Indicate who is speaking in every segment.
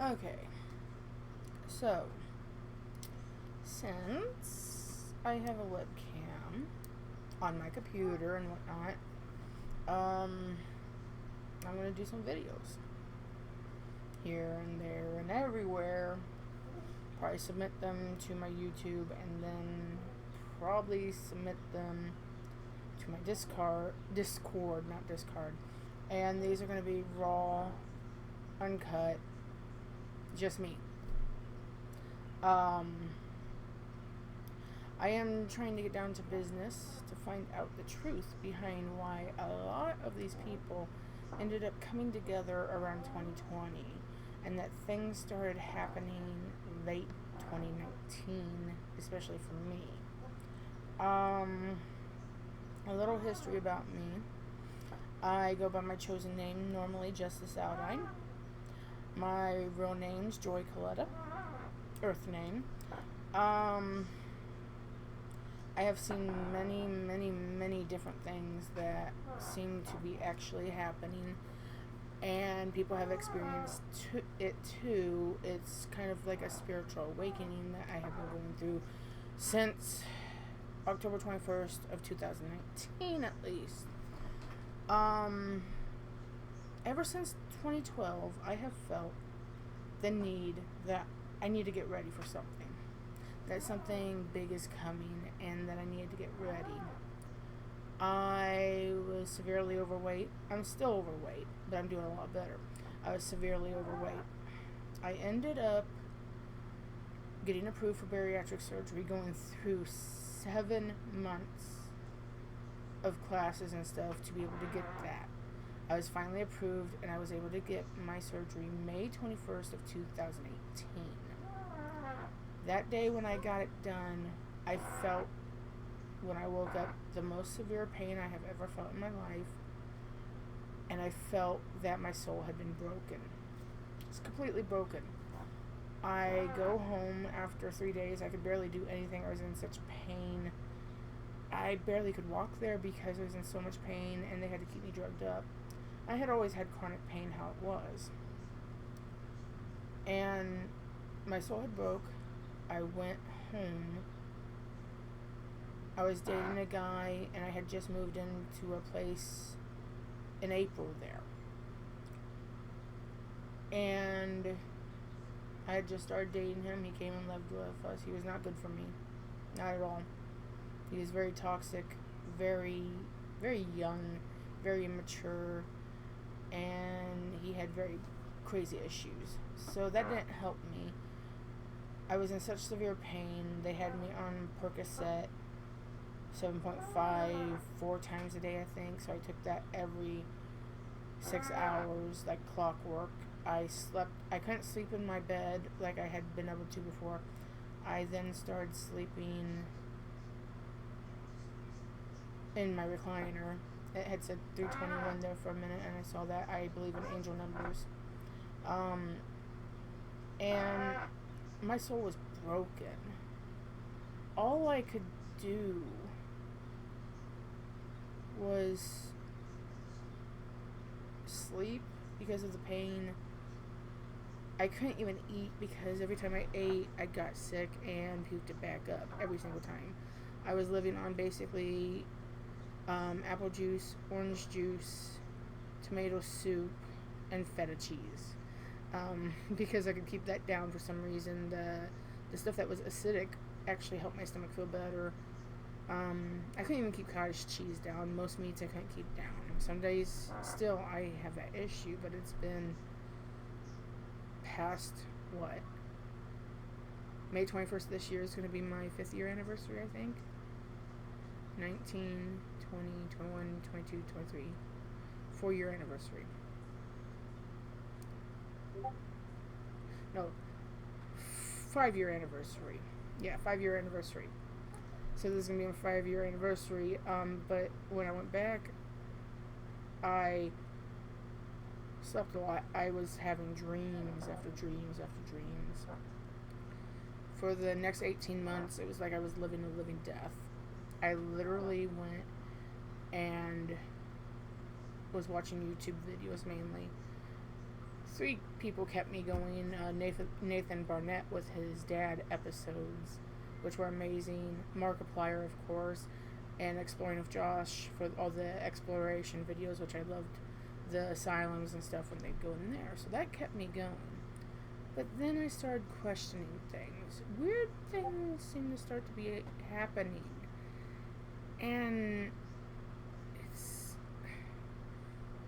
Speaker 1: Okay, so since I have a webcam on my computer and whatnot, I'm gonna do some videos here and there and everywhere. Probably submit them to my YouTube and then probably submit them to my Discord, not Discard. And these are gonna be raw, uncut, just me. Um, I am trying to get down to business to find out the truth behind why a lot of these people ended up coming together around 2020 and that things started happening late 2019, especially for me. A little history about me. I go by my chosen name, normally Justice Aldine. My real name's Joy Coletta, Earth name. I have seen many, many, many different things that seem to be actually happening, and people have experienced it too. It's kind of like a spiritual awakening that I have been going through since October 21st of 2019 at least. Ever since 2012, I have felt the need that I need to get ready for something. That something big is coming and that I needed to get ready. I was severely overweight. I'm still overweight, but I'm doing a lot better. I was severely overweight. I ended up getting approved for bariatric surgery, going through 7 months of classes and stuff to be able to get that. I was finally approved and I was able to get my surgery May 21st of 2018. That day when I got it done, I felt, when I woke up, the most severe pain I have ever felt in my life. And I felt that my soul had been broken. It's completely broken. I go home after 3 days. I could barely do anything. I was in such pain. I barely could walk there because I was in so much pain and they had to keep me drugged up. I had always had chronic pain how it was. And my soul had broke. I went home. I was dating a guy and I had just moved into a place in April there. And I had just started dating him. He came and lived with us. He was not good for me. Not at all. He was very toxic, very, very young, very immature, and he had very crazy issues. So that didn't help me. I was in such severe pain. They had me on Percocet 7.5 4 times a day, I think. So I took that every 6 hours, like clockwork. I couldn't sleep in my bed like I had been able to before. I then started sleeping in my recliner. It had said 321 there for a minute, and I saw that. I believe in angel numbers. And my soul was broken. All I could do was sleep because of the pain. I couldn't even eat because every time I ate, I got sick and puked it back up every single time. I was living on basically apple juice, orange juice, tomato soup, and feta cheese. Because I could keep that down for some reason. The stuff that was acidic actually helped my stomach feel better. I couldn't even keep cottage cheese down. Most meats I couldn't keep down. Some days still I have that issue, but it's been past what? May 21st this year is going to be my 5th year anniversary, I think. 19, 20, 21, 22, 23. 4-year anniversary. No, 5-year anniversary. Yeah, 5-year anniversary. So this is going to be my 5-year anniversary. But when I went back, I slept a lot. I was having dreams after dreams after dreams. For the next 18 months, it was like I was living a living death. I literally went and was watching YouTube videos mainly three people kept me going. Nathan Barnett with his dad episodes, which were amazing. Markiplier, of course, and Exploring with Josh for all the exploration videos, which I loved. The asylums and stuff when they'd go in there. So that kept me going. But then I started questioning things. Weird things seem to start to be happening. And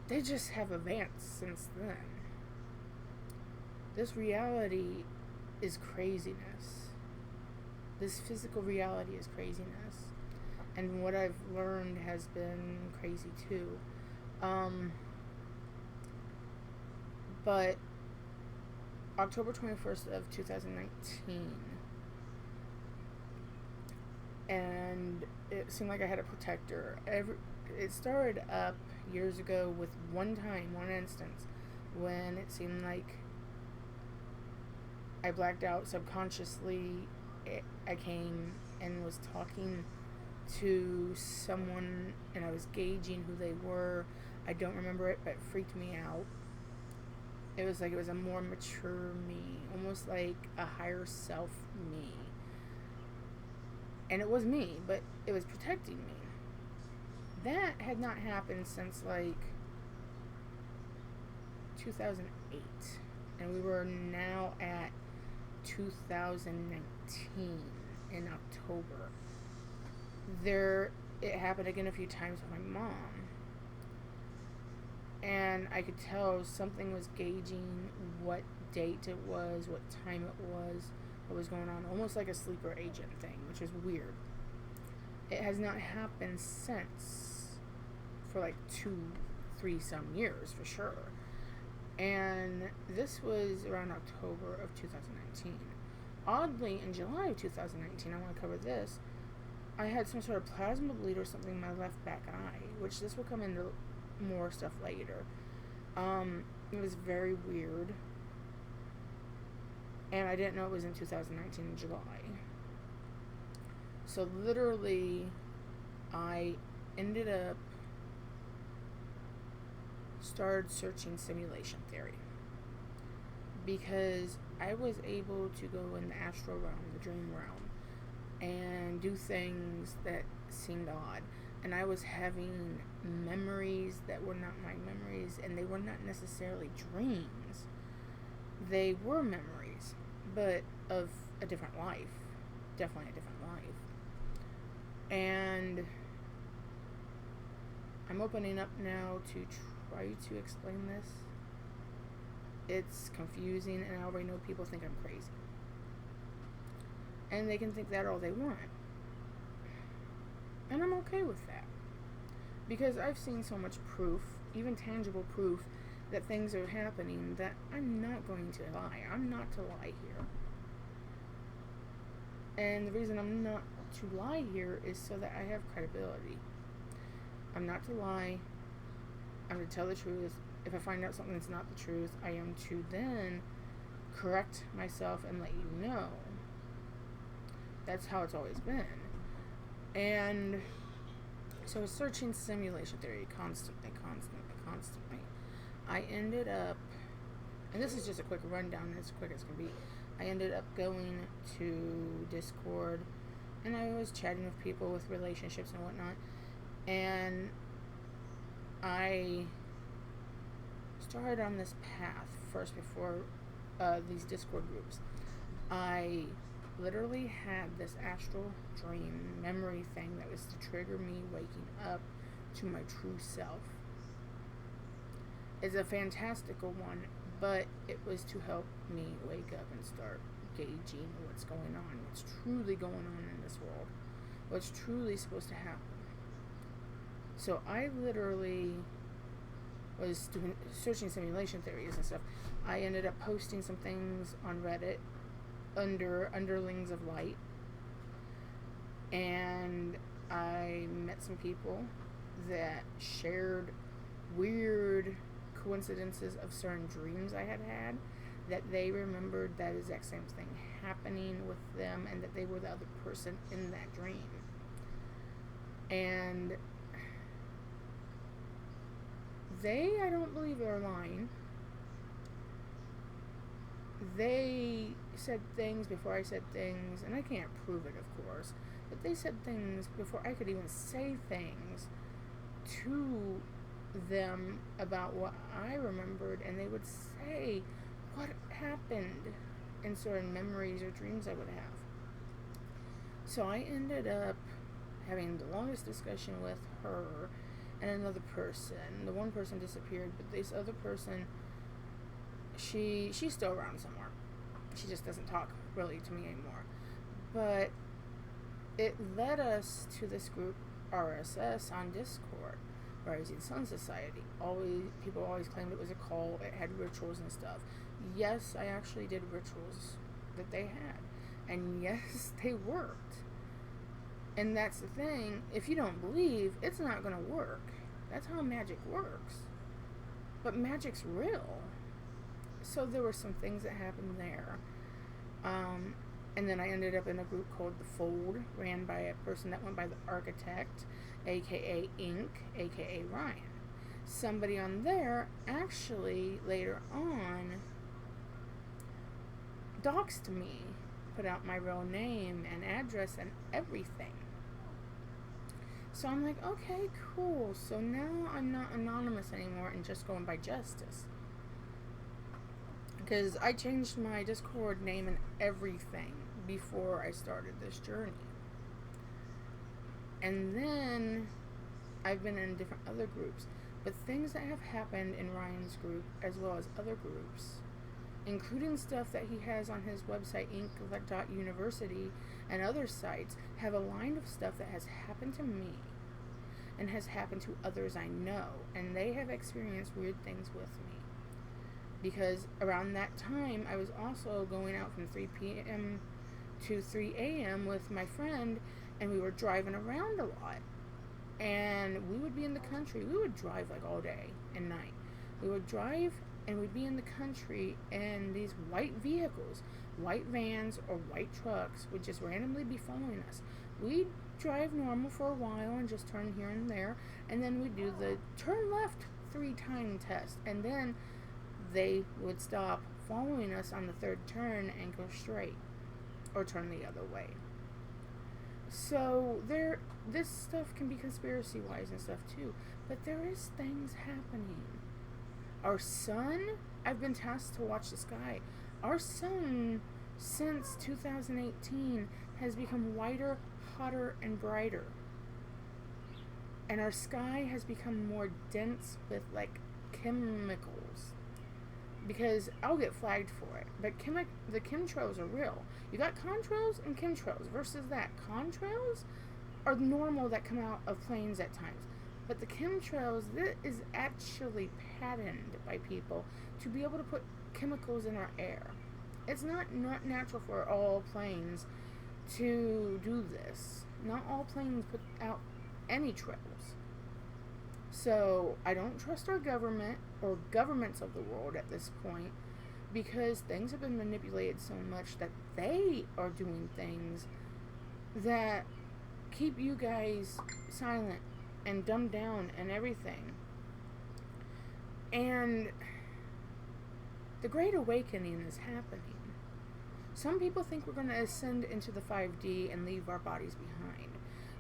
Speaker 1: they just have advanced since then. This reality is craziness. This physical reality is craziness. And what I've learned has been crazy too. But October 21st of 2019, and it seemed like I had a protector. It started up years ago with one instance, when it seemed like I blacked out subconsciously. I came and was talking to someone, and I was gauging who they were. I don't remember it, but it freaked me out. It was like it was a more mature me, almost like a higher self me. And it was me, but it was protecting me. That had not happened since like 2008. And we were now at 2019 in October. It happened again a few times with my mom. And I could tell something was gauging what date it was, what time it was, what was going on. Almost like a sleeper agent thing, which is weird. It has not happened since for like 2-3 some years for sure. And this was around October of 2019. Oddly, in July of 2019, I want to cover this, I had some sort of plasma bleed or something in my left back eye, which this will come into more stuff later. It was very weird, and I didn't know it was in 2019 in July. So literally, I ended up started searching simulation theory, because I was able to go in the astral realm, the dream realm, and do things that seemed odd. And I was having memories that were not my memories, and they were not necessarily dreams. They were memories, but of a different life. Definitely a different life. And I'm opening up now to try to explain this. It's confusing, and I already know people think I'm crazy. And they can think that all they want. And I'm okay with that. Because I've seen so much proof, even tangible proof, that things are happening, that I'm not going to lie. I'm not to lie here. And the reason I'm not to lie here is so that I have credibility. I'm not to lie. I'm to tell the truth. If I find out something's not the truth, I am to then correct myself and let you know. That's how it's always been. And so I was searching simulation theory constantly. I ended up, and this is just a quick rundown, as quick as can be. I ended up going to Discord, and I was chatting with people with relationships and whatnot. And I started on this path first before these Discord groups. I literally had this astral dream memory thing that was to trigger me waking up to my true self. It's a fantastical one, but it was to help me wake up and start gauging what's going on, what's truly going on in this world, what's truly supposed to happen. So I literally was searching simulation theories and stuff. I ended up posting some things on Reddit under Underlings of Light, and I met some people that shared weird coincidences of certain dreams I had had, that they remembered that exact same thing happening with them, and that they were the other person in that dream. And I don't believe they're lying. they said things before I said things, and I can't prove it, of course, but they said things before I could even say things to them about what I remembered, and they would say what happened in certain memories or dreams I would have. So I ended up having the longest discussion with her and another person. The one person disappeared, but this other person, she's still around somewhere. She just doesn't talk really to me anymore. But it led us to this group, RSS, on Discord, Rising Sun Society. People always claimed it was a cult. It had rituals and stuff. Yes, I actually did rituals that they had. And yes, they worked. And that's the thing. If you don't believe, it's not going to work. That's how magic works. But magic's real. So there were some things that happened there. And then I ended up in a group called The Fold, ran by a person that went by the Architect, aka Ink, aka Ryan. Somebody on there actually later on doxed me, put out my real name and address and everything. So I'm like, okay, cool. So now I'm not anonymous anymore and just going by Justice. Because I changed my Discord name and everything before I started this journey. And then I've been in different other groups. But things that have happened in Ryan's group, as well as other groups, including stuff that he has on his website, ink.university, and other sites, have a line of stuff that has happened to me and has happened to others I know. And they have experienced weird things with me. Because around that time, I was also going out from 3 p.m. to 3 a.m. with my friend, and we were driving around a lot. And we would be in the country. We would drive like all day and night. We would drive and we'd be in the country, and these white vehicles, white vans or white trucks, would just randomly be following us. We'd drive normal for a while and just turn here and there, and then we'd do the turn left 3-time test, and then they would stop following us on the third turn and go straight or turn the other way. So this stuff can be conspiracy wise and stuff too, but there is things happening. Our sun, I've been tasked to watch the sky. Our sun, since 2018, has become whiter, hotter, and brighter. And our sky has become more dense with like chemicals. Because I'll get flagged for it. But the chemtrails are real. You got contrails and chemtrails versus that. Contrails are normal that come out of planes at times. But the chemtrails, this is actually patented by people to be able to put chemicals in our air. It's not natural for all planes to do this. Not all planes put out any trails. So I don't trust our government or governments of the world at this point, because things have been manipulated so much that they are doing things that keep you guys silent and dumbed down and everything. And the Great Awakening is happening. Some people think we're going to ascend into the 5D and leave our bodies behind.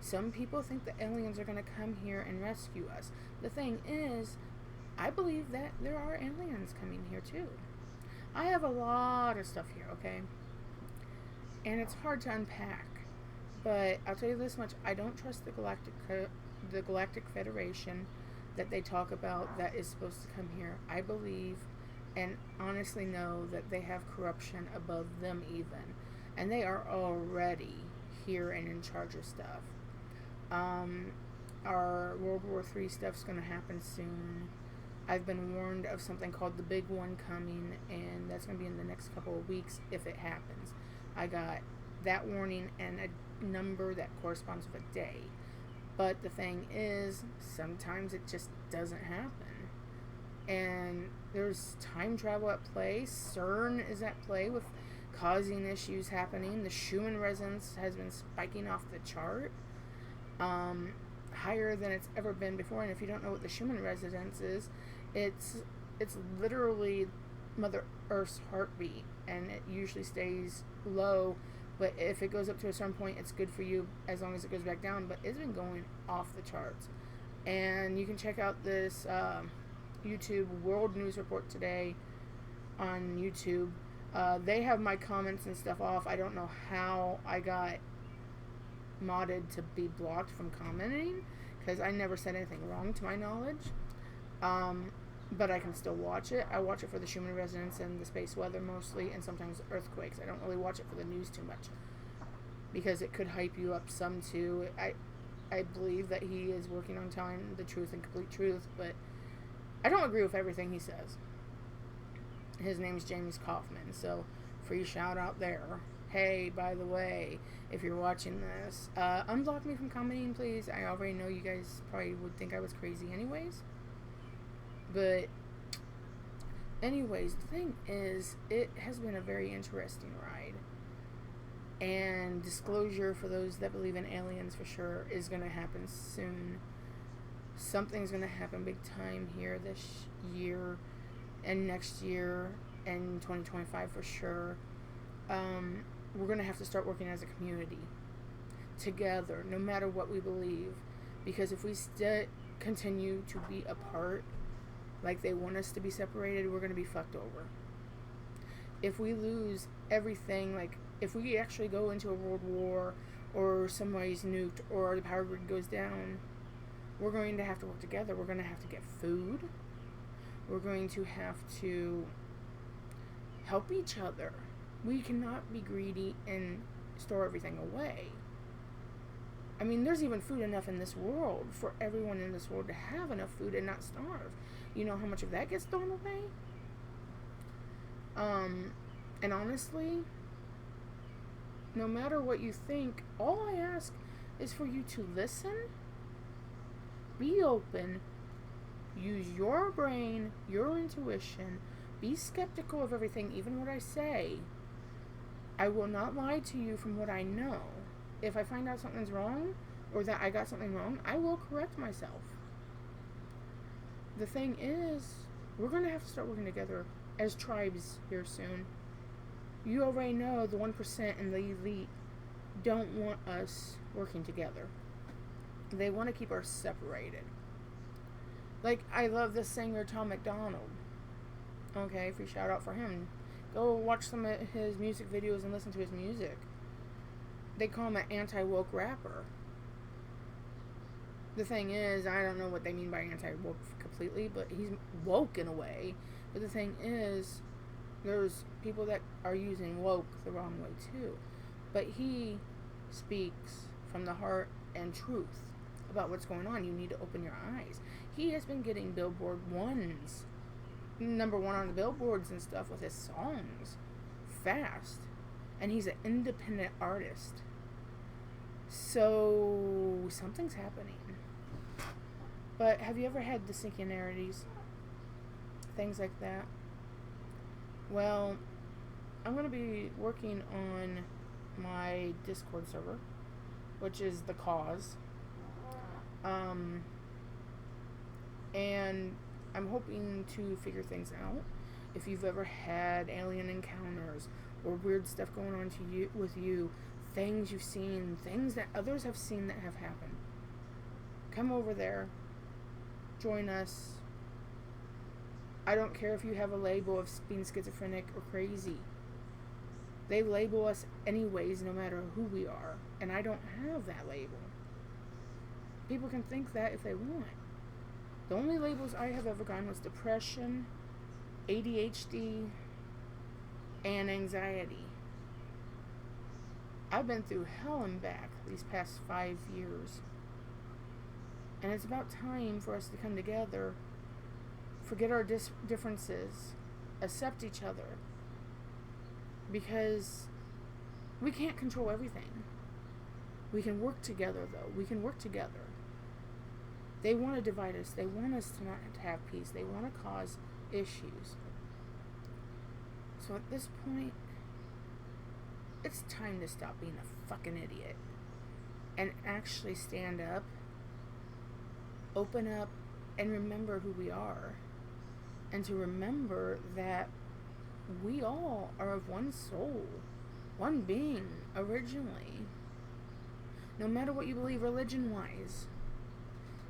Speaker 1: Some people think the aliens are going to come here and rescue us. The thing is, I believe that there are aliens coming here too. I have a lot of stuff here, okay? And it's hard to unpack. But I'll tell you this much, I don't trust the Galactic Federation that they talk about that is supposed to come here. I believe and honestly know that they have corruption above them even. And they are already here and in charge of stuff. Our World War III stuff's going to happen soon. I've been warned of something called the Big One coming, and that's going to be in the next couple of weeks if it happens. I got that warning and a number that corresponds with a day. But the thing is, sometimes it just doesn't happen. And there's time travel at play. CERN is at play with causing issues happening. The Schumann resonance has been spiking off the chart. Higher than it's ever been before. And if you don't know what the Schumann resonance is, it's literally Mother Earth's heartbeat, and it usually stays low. But if it goes up to a certain point, it's good for you as long as it goes back down. But it's been going off the charts. And you can check out this YouTube World News Report today on YouTube. They have my comments and stuff off. I don't know how I got modded to be blocked from commenting, because I never said anything wrong to my knowledge. But I can still watch it. I watch it for the Schumann resonance and the space weather mostly, and sometimes earthquakes. I don't really watch it for the news too much, because it could hype you up some too. I believe that he is working on telling the truth and complete truth, but I don't agree with everything he says. His name's James Kaufman, so free shout out there. Hey, by the way, if you're watching this, unblock me from commenting, please. I already know you guys probably would think I was crazy anyways. But anyways, the thing is, it has been a very interesting ride. And disclosure for those that believe in aliens for sure is going to happen soon. Something's going to happen big time here this year and next year and 2025 for sure. We're going to have to start working as a community together, no matter what we believe. Because if we continue to be apart, like they want us to be separated, we're going to be fucked over. If we lose everything, like if we actually go into a world war, or somebody's nuked, or the power grid goes down, we're going to have to work together. We're going to have to get food. We're going to have to help each other. We cannot be greedy and store everything away. I mean, there's even food enough in this world for everyone in this world to have enough food and not starve. You know how much of that gets thrown away? And honestly, no matter what you think, all I ask is for you to listen, be open, use your brain, your intuition, be skeptical of everything, even what I say. I will not lie to you from what I know. If I find out something's wrong, or that I got something wrong, I will correct myself. The thing is, we're going to have to start working together as tribes here soon. You already know the 1% and the elite don't want us working together. They want to keep us separated. Like, I love this singer Tom MacDonald. Okay, free shout out for him. Go watch some of his music videos and listen to his music. They call him an anti-woke rapper. The thing is, I don't know what they mean by anti-woke completely, but he's woke in a way. But the thing is, there's people that are using woke the wrong way too. But he speaks from the heart and truth about what's going on. You need to open your eyes. He has been getting Billboard number one on the billboards and stuff with his songs fast. And he's an independent artist. So something's happening. But have you ever had the synchronicities? Things like that? Well, I'm going to be working on my Discord server, which is The Cause. And I'm hoping to figure things out. If you've ever had alien encounters or weird stuff going on with you, things you've seen, things that others have seen that have happened, come over there, join us. I don't care if you have a label of being schizophrenic or crazy. They label us anyways, no matter who we are, and I don't have that label. People can think that if they want. The only labels I have ever gotten was depression, ADHD, and anxiety. I've been through hell and back these past 5 years. And it's about time for us to come together, forget our differences, accept each other. Because we can't control everything. We can work together, though. We can work together. They want to divide us. They want us to not have peace. They want to cause issues. So at this point, it's time to stop being a fucking idiot and actually stand up, open up, and remember who we are. And to remember that we all are of one soul, one being, originally. No matter what you believe religion-wise,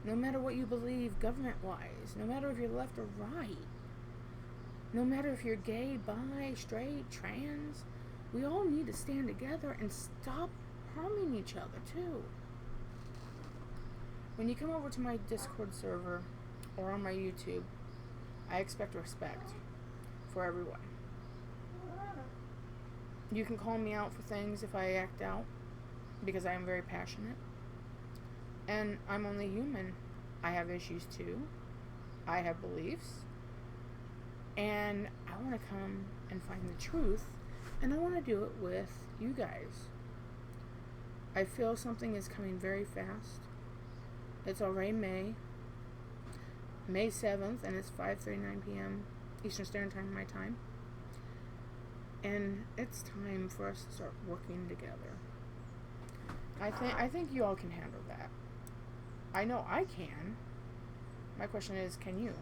Speaker 1: no matter what you believe government-wise, no matter if you're left or right, no matter if you're gay, bi, straight, trans, we all need to stand together and stop harming each other, too. When you come over to my Discord server or on my YouTube, I expect respect for everyone. You can call me out for things if I act out, because I am very passionate. And I'm only human. I have issues too. I have beliefs. And I want to come and find the truth. And I want to do it with you guys. I feel something is coming very fast. It's already May 7th, and it's 5:39 p.m. Eastern Standard Time, my time. And it's time for us to start working together. I think you all can handle that. I know I can. My question is, can you?